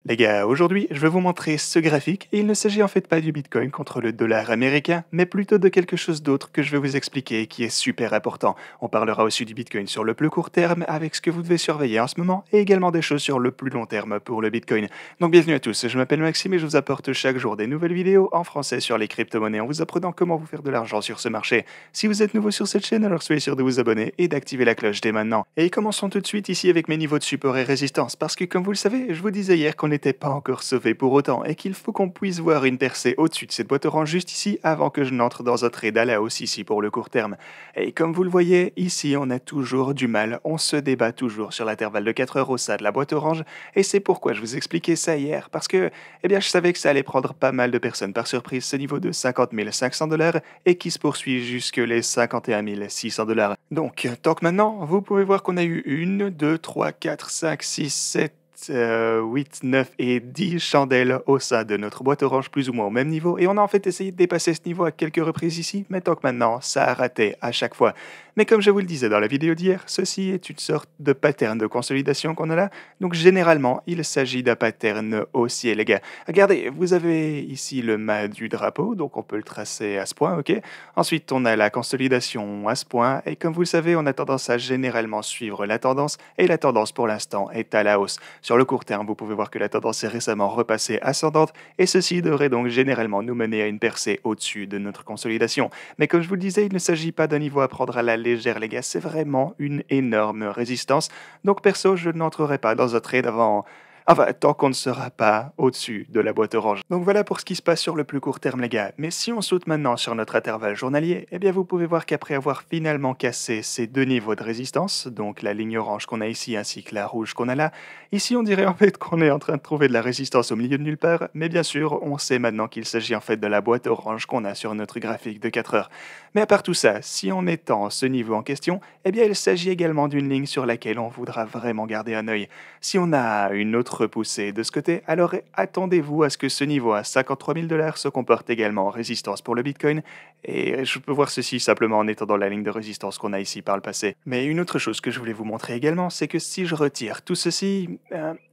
Les gars, aujourd'hui, je vais vous montrer ce graphique et il ne s'agit en fait pas du Bitcoin contre le dollar américain, mais plutôt de quelque chose d'autre que je vais vous expliquer et qui est super important. On parlera aussi du Bitcoin sur le plus court terme avec ce que vous devez surveiller en ce moment et également des choses sur le plus long terme pour le Bitcoin. Donc bienvenue à tous, je m'appelle Maxime et je vous apporte chaque jour des nouvelles vidéos en français sur les crypto-monnaies en vous apprenant comment vous faire de l'argent sur ce marché. Si vous êtes nouveau sur cette chaîne, alors soyez sûr de vous abonner et d'activer la cloche dès maintenant. Et commençons tout de suite ici avec mes niveaux de support et résistance parce que comme vous le savez, je vous disais hier qu'on n'était pas encore sauvé pour autant et qu'il faut qu'on puisse voir une percée au-dessus de cette boîte orange juste ici avant que je n'entre dans un trade à la hausse ici pour le court terme. Et comme vous le voyez, ici on a toujours du mal, on se débat toujours sur l'intervalle de 4 heures au sein de la boîte orange et c'est pourquoi je vous expliquais ça hier parce que je savais que ça allait prendre pas mal de personnes par surprise ce niveau de 50 500 dollars et qui se poursuit jusque les 51 600 dollars. Donc, tant que maintenant, vous pouvez voir qu'on a eu 1, 2, 3, 4, 5, 6, 7, 8, 9 et 10 chandelles au sein de notre boîte orange plus ou moins au même niveau et on a en fait essayé de dépasser ce niveau à quelques reprises ici, mais tant que maintenant, ça a raté à chaque fois. Mais comme je vous le disais dans la vidéo d'hier, ceci est une sorte de pattern de consolidation qu'on a là, donc généralement, il s'agit d'un pattern haussier, les gars. Regardez, vous avez ici le mât du drapeau, donc on peut le tracer à ce point, ok? Ensuite, on a la consolidation à ce point, et comme vous le savez, on a tendance à généralement suivre la tendance, et la tendance pour l'instant est à la hausse. Sur le court terme, vous pouvez voir que la tendance est récemment repassée ascendante, et ceci devrait donc généralement nous mener à une percée au-dessus de notre consolidation. Mais comme je vous le disais, il ne s'agit pas d'un niveau à prendre à la légère, les gars, c'est vraiment une énorme résistance. Donc perso, je n'entrerai pas dans un trade avant... Enfin, tant qu'on ne sera pas au-dessus de la boîte orange. Donc voilà pour ce qui se passe sur le plus court terme, les gars. Mais si on saute maintenant sur notre intervalle journalier, vous pouvez voir qu'après avoir finalement cassé ces deux niveaux de résistance, donc la ligne orange qu'on a ici ainsi que la rouge qu'on a là, ici on dirait en fait qu'on est en train de trouver de la résistance au milieu de nulle part, mais bien sûr, on sait maintenant qu'il s'agit en fait de la boîte orange qu'on a sur notre graphique de 4 heures. Mais à part tout ça, si on étend ce niveau en question, il s'agit également d'une ligne sur laquelle on voudra vraiment garder un œil. Si on a une autre poussée de ce côté, alors attendez-vous à ce que ce niveau à 53 000 dollars se comporte également en résistance pour le Bitcoin, et je peux voir ceci simplement en étendant la ligne de résistance qu'on a ici par le passé. Mais une autre chose que je voulais vous montrer également, c'est que si je retire tout ceci,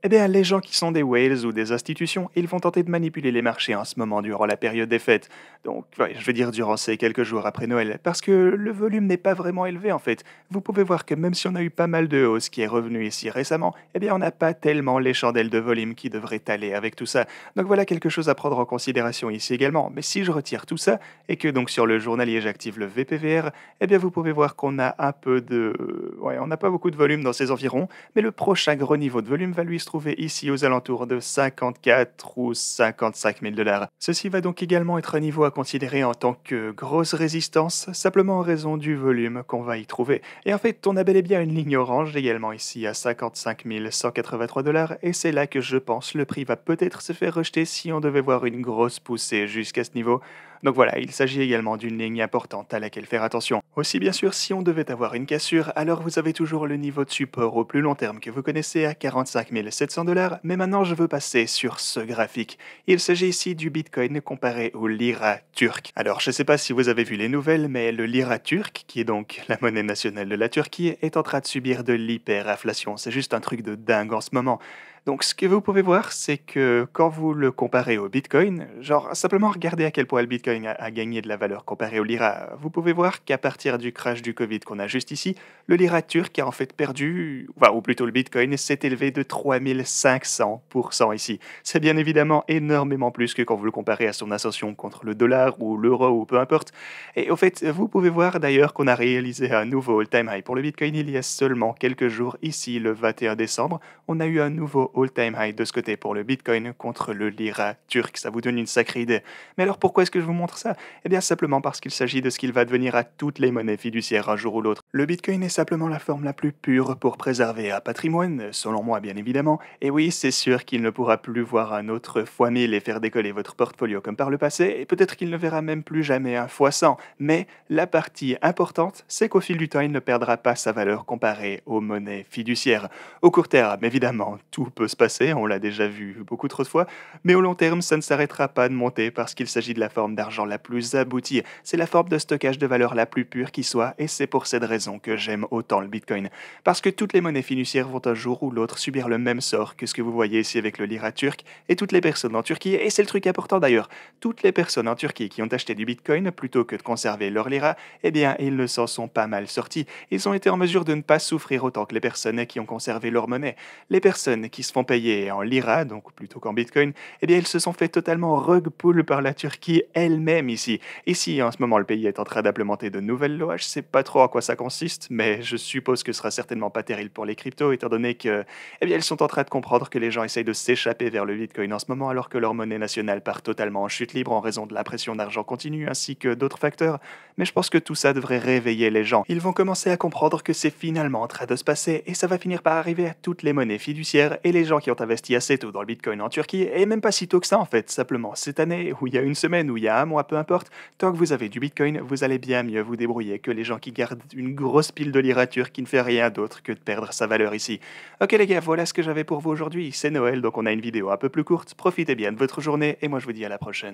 les gens qui sont des whales ou des institutions, ils vont tenter de manipuler les marchés en ce moment durant la période des fêtes. Donc, je veux dire durant ces quelques jours après Noël, parce que le volume n'est pas vraiment élevé en fait. Vous pouvez voir que même si on a eu pas mal de hausse qui est revenue ici récemment, on n'a pas tellement les chandelles de volume qui devraient aller avec tout ça. Donc voilà quelque chose à prendre en considération ici également. Mais si je retire tout ça, et que donc sur le journalier j'active le VPVR, vous pouvez voir qu'on a un peu de... on n'a pas beaucoup de volume dans ces environs, mais le prochain gros niveau de volume va lui se trouver ici aux alentours de 54 ou 55 000 dollars. Ceci va donc également être un niveau à considérer en tant que grosse résistance, simplement en raison du volume qu'on va y trouver. Et en fait, on a bel et bien une ligne orange également ici à 55 183 dollars, et c'est là que je pense le prix va peut-être se faire rejeter si on devait voir une grosse poussée jusqu'à ce niveau. Donc voilà, il s'agit également d'une ligne importante à laquelle faire attention. Aussi bien sûr, si on devait avoir une cassure, alors vous avez toujours le niveau de support au plus long terme que vous connaissez à 45 700 dollars, mais maintenant je veux passer sur ce graphique. Il s'agit ici du Bitcoin comparé au lira turc. Alors je ne sais pas si vous avez vu les nouvelles, mais le lira turc, qui est donc la monnaie nationale de la Turquie, est en train de subir de l'hyperinflation. C'est juste un truc de dingue en ce moment. Donc ce que vous pouvez voir, c'est que quand vous le comparez au Bitcoin, genre simplement regardez à quel point le Bitcoin a gagné de la valeur comparé au lira, vous pouvez voir qu'à partir du crash du Covid qu'on a juste ici, le lira turc a en fait perdu, ou plutôt le Bitcoin s'est élevé de 3500% ici. C'est bien évidemment énormément plus que quand vous le comparez à son ascension contre le dollar ou l'euro ou peu importe. Et au fait, vous pouvez voir d'ailleurs qu'on a réalisé un nouveau all-time high pour le Bitcoin il y a seulement quelques jours ici, le 21 décembre. On a eu un nouveau all-time high de ce côté pour le Bitcoin contre le lira turc. Ça vous donne une sacrée idée. Mais alors pourquoi est-ce que je vous montre ça? Simplement parce qu'il s'agit de ce qu'il va devenir à toutes les monnaies fiduciaires un jour ou l'autre. Le Bitcoin est simplement la forme la plus pure pour préserver un patrimoine, selon moi bien évidemment. Et oui, c'est sûr qu'il ne pourra plus voir un autre x1000 et faire décoller votre portfolio comme par le passé, et peut-être qu'il ne verra même plus jamais un x100. Mais la partie importante, c'est qu'au fil du temps, il ne perdra pas sa valeur comparée aux monnaies fiduciaires. Au court terme, évidemment, tout peut peut se passer, on l'a déjà vu beaucoup trop de fois, mais au long terme, ça ne s'arrêtera pas de monter parce qu'il s'agit de la forme d'argent la plus aboutie. C'est la forme de stockage de valeur la plus pure qui soit, et c'est pour cette raison que j'aime autant le Bitcoin. Parce que toutes les monnaies fiduciaires vont un jour ou l'autre subir le même sort que ce que vous voyez ici avec le lira turc, et toutes les personnes en Turquie, et c'est le truc important d'ailleurs, toutes les personnes en Turquie qui ont acheté du Bitcoin plutôt que de conserver leur lira, eh bien, ils ne s'en sont pas mal sortis. Ils ont été en mesure de ne pas souffrir autant que les personnes qui ont conservé leur monnaie. Les personnes qui se font payer en lira, donc plutôt qu'en Bitcoin, eh bien, ils se sont fait totalement rug pull par la Turquie elle-même ici. Ici, en ce moment, le pays est en train d'implémenter de nouvelles lois. Je sais pas trop en quoi ça consiste, mais je suppose que ce sera certainement pas terrible pour les cryptos, étant donné que, eh bien, ils sont en train de comprendre que les gens essayent de s'échapper vers le Bitcoin en ce moment, alors que leur monnaie nationale part totalement en chute libre en raison de la pression d'argent continue ainsi que d'autres facteurs. Mais je pense que tout ça devrait réveiller les gens. Ils vont commencer à comprendre que c'est finalement en train de se passer et ça va finir par arriver à toutes les monnaies fiduciaires et les gens qui ont investi assez tôt dans le Bitcoin en Turquie, et même pas si tôt que ça en fait, simplement cette année, ou il y a une semaine, ou il y a un mois, peu importe, tant que vous avez du Bitcoin, vous allez bien mieux vous débrouiller que les gens qui gardent une grosse pile de lira turque qui ne fait rien d'autre que de perdre sa valeur ici. Ok les gars, voilà ce que j'avais pour vous aujourd'hui, c'est Noël, donc on a une vidéo un peu plus courte, profitez bien de votre journée et moi je vous dis à la prochaine.